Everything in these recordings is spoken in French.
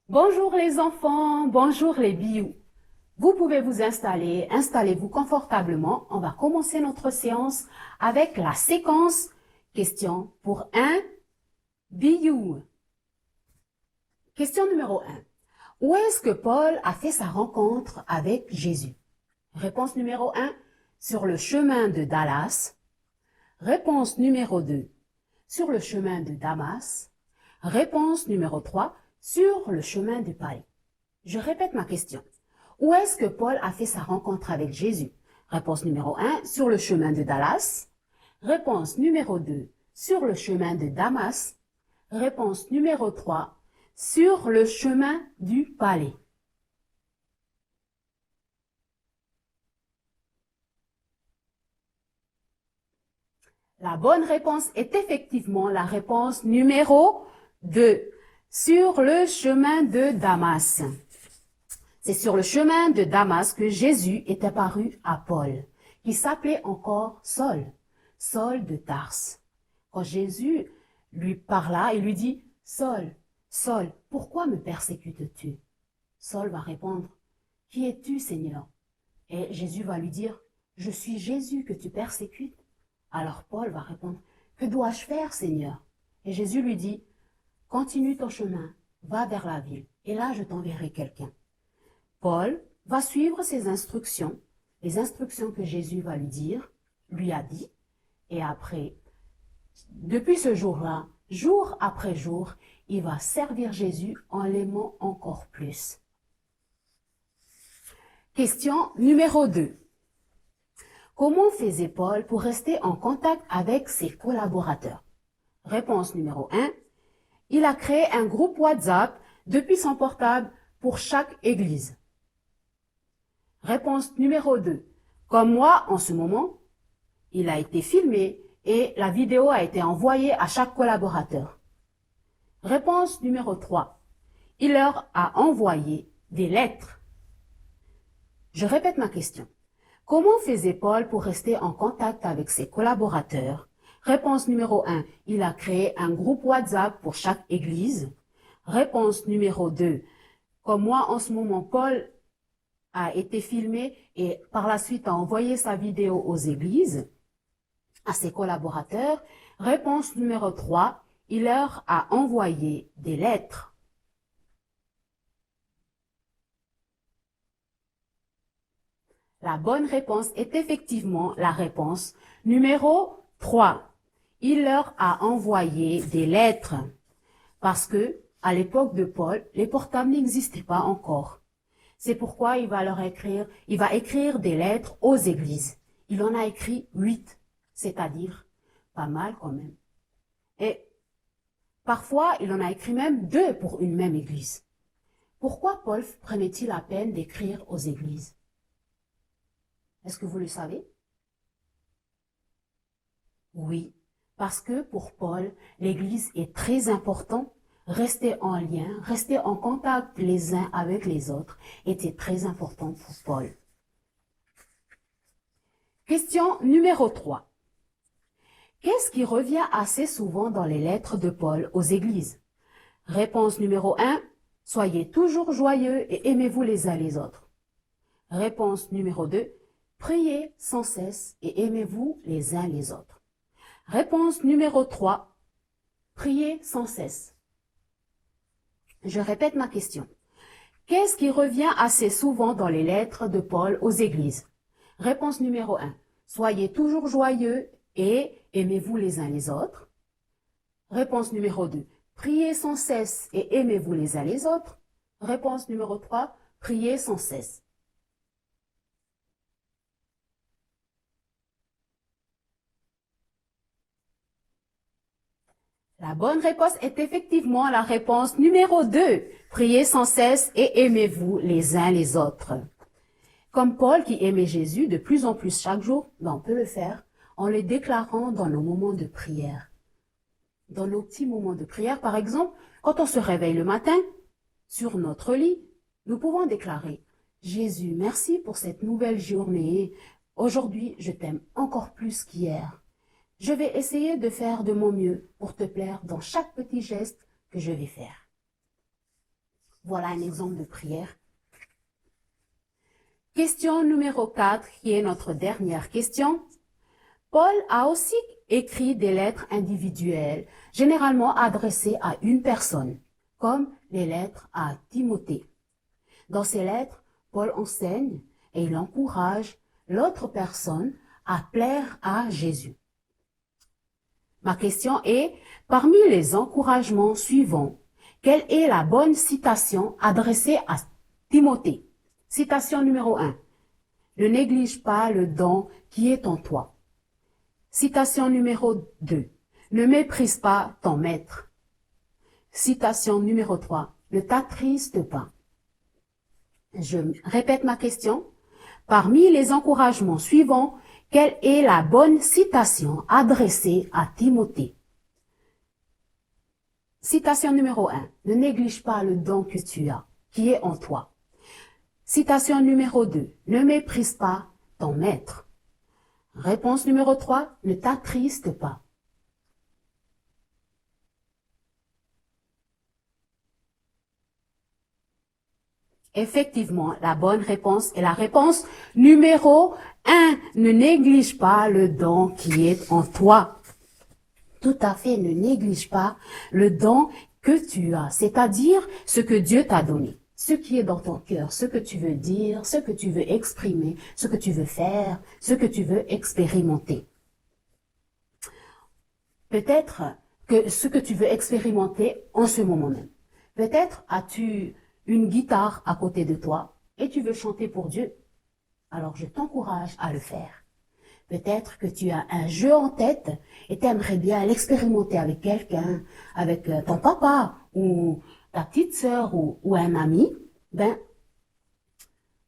Bonjour les enfants, bonjour les bious. Vous pouvez vous installer, installez-vous confortablement. On va commencer notre séance avec la séquence question pour un biou. Question numéro 1. Où est-ce que Paul a fait sa rencontre avec Jésus? Réponse numéro 1. Sur le chemin de Dallas. Réponse numéro 2. Sur le chemin de Damas. Réponse numéro 3. Sur le chemin du palais. Je répète ma question. Où est-ce que Paul a fait sa rencontre avec Jésus? Réponse numéro 1, sur le chemin de Dallas. Réponse numéro 2, sur le chemin de Damas. Réponse numéro 3, sur le chemin du palais. La bonne réponse est effectivement la réponse numéro 2, sur le chemin de Damas. C'est sur le chemin de Damas que Jésus est apparu à Paul, qui s'appelait encore Saul, Saul de Tarse. Quand Jésus lui parla, il lui dit, « Saul, Saul, pourquoi me persécutes-tu » Saul va répondre, « Qui es-tu, Seigneur » Et Jésus va lui dire, « Je suis Jésus que tu persécutes. » Alors Paul va répondre, « Que dois-je faire, Seigneur » Et Jésus lui dit, « Continue ton chemin, va vers la ville, et là je t'enverrai quelqu'un. » Paul va suivre ses instructions, les instructions que Jésus va lui dire, lui a dit, et après, depuis ce jour-là, jour après jour, il va servir Jésus en l'aimant encore plus. Question numéro 2. Comment faisait Paul pour rester en contact avec ses collaborateurs? Réponse numéro 1. Il a créé un groupe WhatsApp depuis son portable pour chaque église. Réponse numéro 2. Comme moi, en ce moment, il a été filmé et la vidéo a été envoyée à chaque collaborateur. Réponse numéro 3. Il leur a envoyé des lettres. Je répète ma question. Comment faisait Paul pour rester en contact avec ses collaborateurs? Réponse numéro 1. Il a créé un groupe WhatsApp pour chaque église. Réponse numéro 2. Comme moi, en ce moment, Paul a été filmé et par la suite a envoyé sa vidéo aux églises, à ses collaborateurs. Réponse numéro 3, il leur a envoyé des lettres. La bonne réponse est effectivement la réponse numéro 3. Il leur a envoyé des lettres parce que à l'époque de Paul, les portables n'existaient pas encore. C'est pourquoi il va écrire des lettres aux églises. Il en a écrit 8, c'est-à-dire pas mal quand même. Et parfois, il en a écrit même 2 pour une même église. Pourquoi Paul prenait-il la peine d'écrire aux églises? Est-ce que vous le savez? Oui, parce que pour Paul, l'église est très importante. Rester en lien, rester en contact les uns avec les autres était très important pour Paul. Question numéro 3. Qu'est-ce qui revient assez souvent dans les lettres de Paul aux églises? Réponse numéro 1. Soyez toujours joyeux et aimez-vous les uns les autres. Réponse numéro 2. Priez sans cesse et aimez-vous les uns les autres. Réponse numéro 3. Priez sans cesse. Je répète ma question. Qu'est-ce qui revient assez souvent dans les lettres de Paul aux églises? Réponse numéro 1. Soyez toujours joyeux et aimez-vous les uns les autres. Réponse numéro 2. Priez sans cesse et aimez-vous les uns les autres. Réponse numéro 3. Priez sans cesse. La bonne réponse est effectivement la réponse numéro 2. Priez sans cesse et aimez-vous les uns les autres. Comme Paul qui aimait Jésus de plus en plus chaque jour, on peut le faire en le déclarant dans nos moments de prière. Dans nos petits moments de prière, par exemple, quand on se réveille le matin, sur notre lit, nous pouvons déclarer « Jésus, merci pour cette nouvelle journée. Aujourd'hui, je t'aime encore plus qu'hier. Je vais essayer de faire de mon mieux pour te plaire dans chaque petit geste que je vais faire. » Voilà un exemple de prière. Question numéro 4, qui est notre dernière question. Paul a aussi écrit des lettres individuelles, généralement adressées à une personne, comme les lettres à Timothée. Dans ces lettres, Paul enseigne et il encourage l'autre personne à plaire à Jésus. Ma question est, parmi les encouragements suivants, quelle est la bonne citation adressée à Timothée? Citation numéro 1. Ne néglige pas le don qui est en toi. Citation numéro 2. Ne méprise pas ton maître. Citation numéro 3. Ne t'attriste pas. Je répète ma question. Parmi les encouragements suivants, quelle est la bonne citation adressée à Timothée? Citation numéro 1. Ne néglige pas le don que tu as, qui est en toi. Citation numéro 2. Ne méprise pas ton maître. Réponse numéro 3. Ne t'attriste pas. Effectivement, la bonne réponse est la réponse numéro 1. Ne néglige pas le don qui est en toi. Tout à fait, ne néglige pas le don que tu as, c'est-à-dire ce que Dieu t'a donné, ce qui est dans ton cœur, ce que tu veux dire, ce que tu veux exprimer, ce que tu veux faire, ce que tu veux expérimenter. Peut-être que ce que tu veux expérimenter en ce moment même. Peut-être as-tu une guitare à côté de toi et tu veux chanter pour Dieu. Alors je t'encourage à le faire. Peut-être que tu as un jeu en tête et tu aimerais bien l'expérimenter avec quelqu'un, avec ton papa ou ta petite sœur ou un ami. Ben,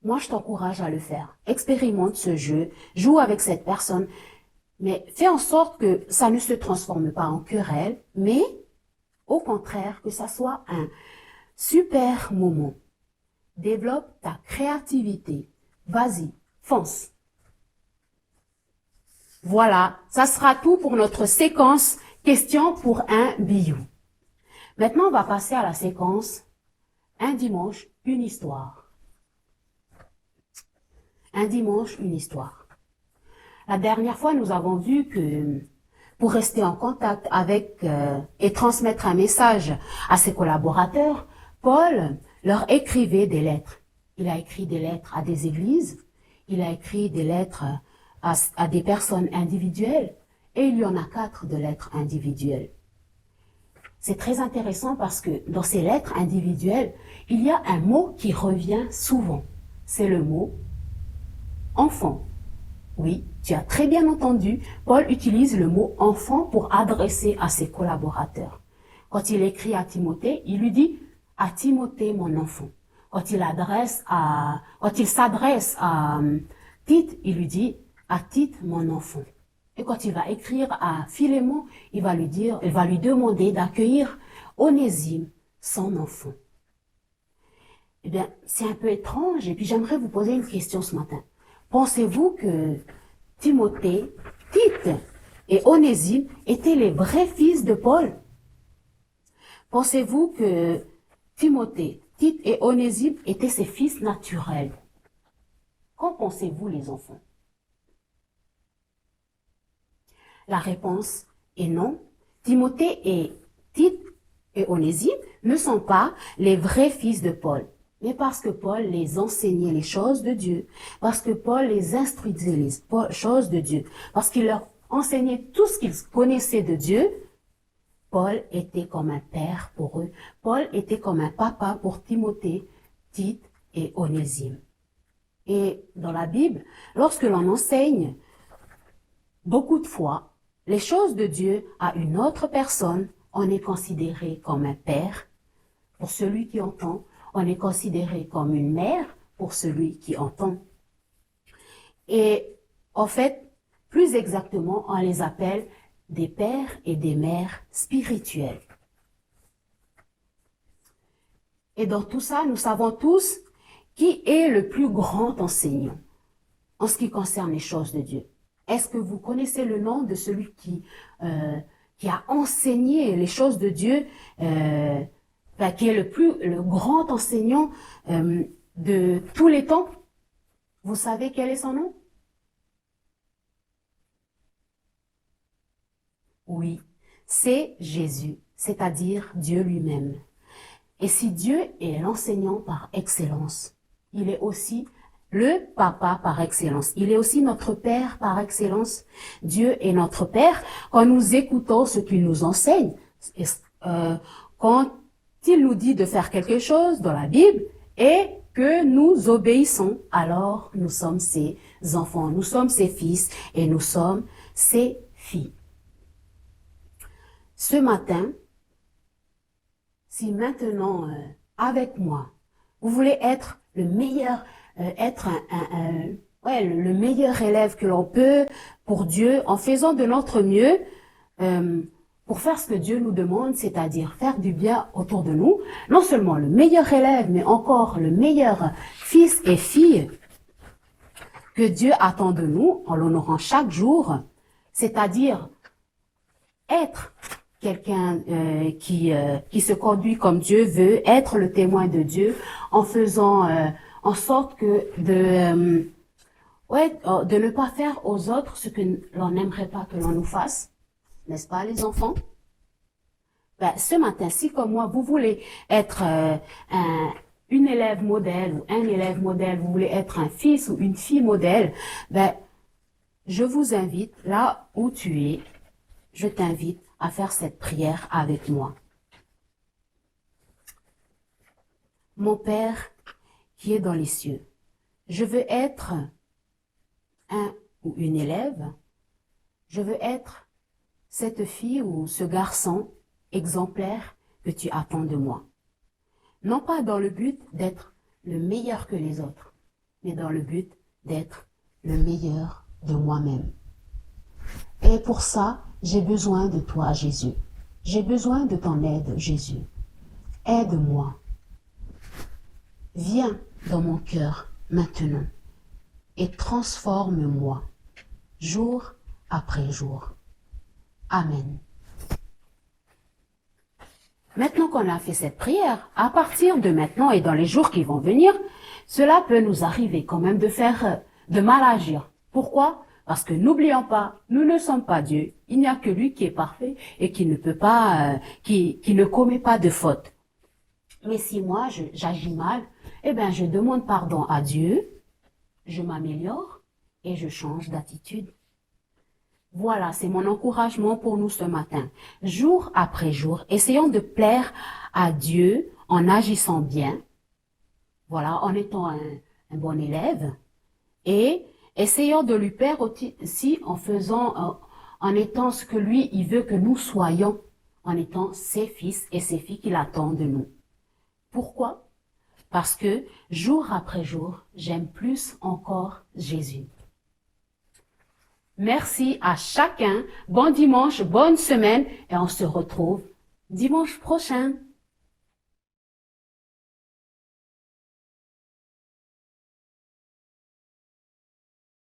moi je t'encourage à le faire. Expérimente ce jeu, joue avec cette personne, mais fais en sorte que ça ne se transforme pas en querelle, mais au contraire que ça soit un super moment. Développe ta créativité. Vas-y, fonce. Voilà, ça sera tout pour notre séquence questions pour un bijou. Maintenant, on va passer à la séquence un dimanche, une histoire. Un dimanche, une histoire. La dernière fois, nous avons vu que pour rester en contact avec et transmettre un message à ses collaborateurs, Paul leur écrivait des lettres. Il a écrit des lettres à des églises, il a écrit des lettres à des personnes individuelles, et il y en a 4 de lettres individuelles. C'est très intéressant parce que dans ces lettres individuelles, il y a un mot qui revient souvent. C'est le mot enfant. Oui, tu as très bien entendu, Paul utilise le mot enfant pour adresser à ses collaborateurs. Quand il écrit à Timothée, il lui dit « à Timothée, mon enfant ». Quand il s'adresse à Tite, il lui dit « à Tite, mon enfant ». Et quand il va écrire à Philémon, il va lui demander d'accueillir Onésime, son enfant. Eh bien, c'est un peu étrange, et puis j'aimerais vous poser une question ce matin. Pensez-vous que Timothée, Tite et Onésime étaient les vrais fils de Paul? Pensez-vous que Timothée, Tite et Onésime étaient ses fils naturels? Qu'en pensez-vous, les enfants? La réponse est non. Timothée et Tite et Onésime ne sont pas les vrais fils de Paul. Mais parce que Paul les enseignait les choses de Dieu, parce que Paul les instruisait les choses de Dieu, parce qu'il leur enseignait tout ce qu'ils connaissaient de Dieu, Paul était comme un père pour eux. Paul était comme un papa pour Timothée, Tite et Onésime. Et dans la Bible, lorsque l'on enseigne beaucoup de fois les choses de Dieu à une autre personne, on est considéré comme un père pour celui qui entend, on est considéré comme une mère pour celui qui entend. Et en fait, plus exactement, on les appelle des pères et des mères spirituels. Et dans tout ça, nous savons tous qui est le plus grand enseignant en ce qui concerne les choses de Dieu. Est-ce que vous connaissez le nom de celui qui a enseigné les choses de Dieu qui est le grand enseignant de tous les temps. Vous savez quel est son nom? Oui, c'est Jésus, c'est-à-dire Dieu lui-même. Et si Dieu est l'enseignant par excellence, il est aussi le papa par excellence. Il est aussi notre Père par excellence. Dieu est notre Père. Quand nous écoutons ce qu'il nous enseigne, quand il nous dit de faire quelque chose dans la Bible et que nous obéissons, alors nous sommes ses enfants, nous sommes ses fils et nous sommes ses filles. Ce matin, si maintenant, avec moi, vous voulez être le meilleur, le meilleur élève que l'on peut pour Dieu, en faisant de notre mieux, pour faire ce que Dieu nous demande, c'est-à-dire faire du bien autour de nous, non seulement le meilleur élève, mais encore le meilleur fils et fille que Dieu attend de nous, en l'honorant chaque jour, c'est-à-dire être quelqu'un qui se conduit comme Dieu veut, être le témoin de Dieu, en faisant en sorte que de ne pas faire aux autres ce que l'on n'aimerait pas que l'on nous fasse, n'est-ce pas les enfants? Ce matin, si comme moi, vous voulez être une élève modèle ou un élève modèle, vous voulez être un fils ou une fille modèle, je vous invite, là où tu es, je t'invite à faire cette prière avec moi. Mon Père qui est dans les cieux, je veux être un ou une élève, je veux être cette fille ou ce garçon exemplaire que tu attends de moi. Non pas dans le but d'être le meilleur que les autres, mais dans le but d'être le meilleur de moi-même. Et pour ça, j'ai besoin de toi, Jésus. J'ai besoin de ton aide, Jésus. Aide-moi. Viens dans mon cœur maintenant et transforme-moi jour après jour. Amen. Maintenant qu'on a fait cette prière, à partir de maintenant et dans les jours qui vont venir, cela peut nous arriver quand même de mal agir. Pourquoi? Parce que n'oublions pas, nous ne sommes pas Dieu. Il n'y a que lui qui est parfait et qui ne peut pas, qui ne commet pas de faute. Mais si moi j'agis mal, je demande pardon à Dieu, je m'améliore et je change d'attitude. Voilà, c'est mon encouragement pour nous ce matin. Jour après jour, essayons de plaire à Dieu en agissant bien. Voilà, en étant un bon élève. Et essayons de lui plaire aussi en étant ce que lui, il veut que nous soyons, en étant ses fils et ses filles qu'il attend de nous. Pourquoi? Parce que jour après jour, j'aime plus encore Jésus. Merci à chacun. Bon dimanche, bonne semaine et on se retrouve dimanche prochain.